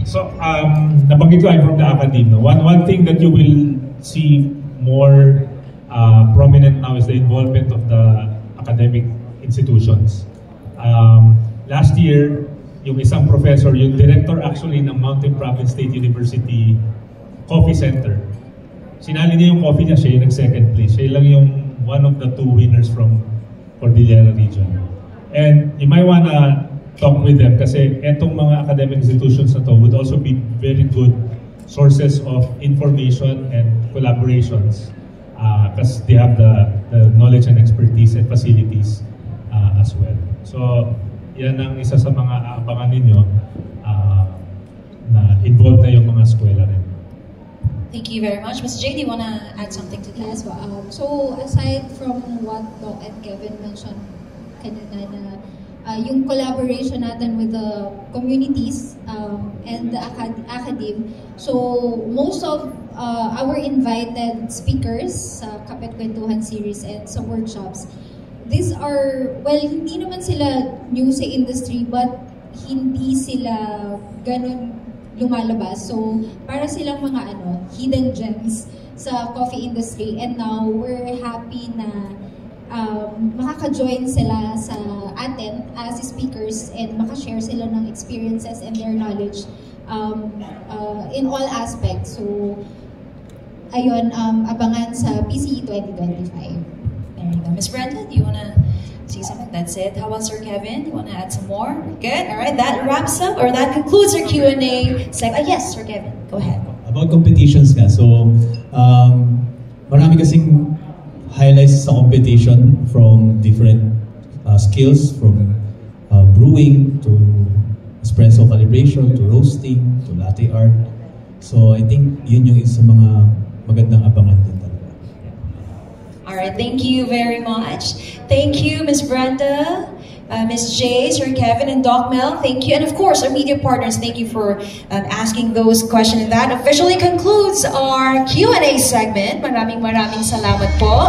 So, nabanggit ko, I'm from the academe. No? One thing that you will see more prominent now is the involvement of the academic institutions. Last year, yung isang professor, yung director actually ng Mountain Province State University Coffee Center, sinali niya yung coffee niya, siya yung nag-second place. Siya lang yung one of the 2 winners from Cordillera region. And you might wanna talk with them kasi etong mga academic institutions na to would also be very good sources of information and collaborations because they have the knowledge and expertise and facilities as well. So, yan ang isa sa mga aabangan ninyo na involved na yung mga eskwela rin. Thank you very much. Ms. J, do you want to add something to that? Yes, so aside from what Doc and Kevin mentioned kanina na yung collaboration natin with the communities and the academe, so most of our invited speakers sa Kapit Kwentuhan series and sa workshops, these are, well, hindi naman sila new sa industry but hindi sila ganun lumalabas. So, para silang mga hidden gems sa coffee industry. And now, we're happy na makaka-join sila sa atin as speakers and makashare sila ng experiences and their knowledge in all aspects. So, ayun, abangan sa PCE 2025. There you go. Ms. Brenda, do you want to say something? That's it. How about Sir Kevin? You want to add some more? Good. All right. That wraps up, or that concludes our Q&A segment. Yes, Sir Kevin. Go ahead. About competitions nga. So, marami kasing highlights sa competition from different skills, from brewing to espresso calibration to roasting to latte art. So, I think yun yung isa mga magandang abangan din. All right, thank you very much. Thank you, Ms. Brenda, Ms. J, Sir Kevin, and Doc Mel. Thank you. And of course, our media partners, thank you for asking those questions. And that officially concludes our Q&A segment. Maraming salamat po.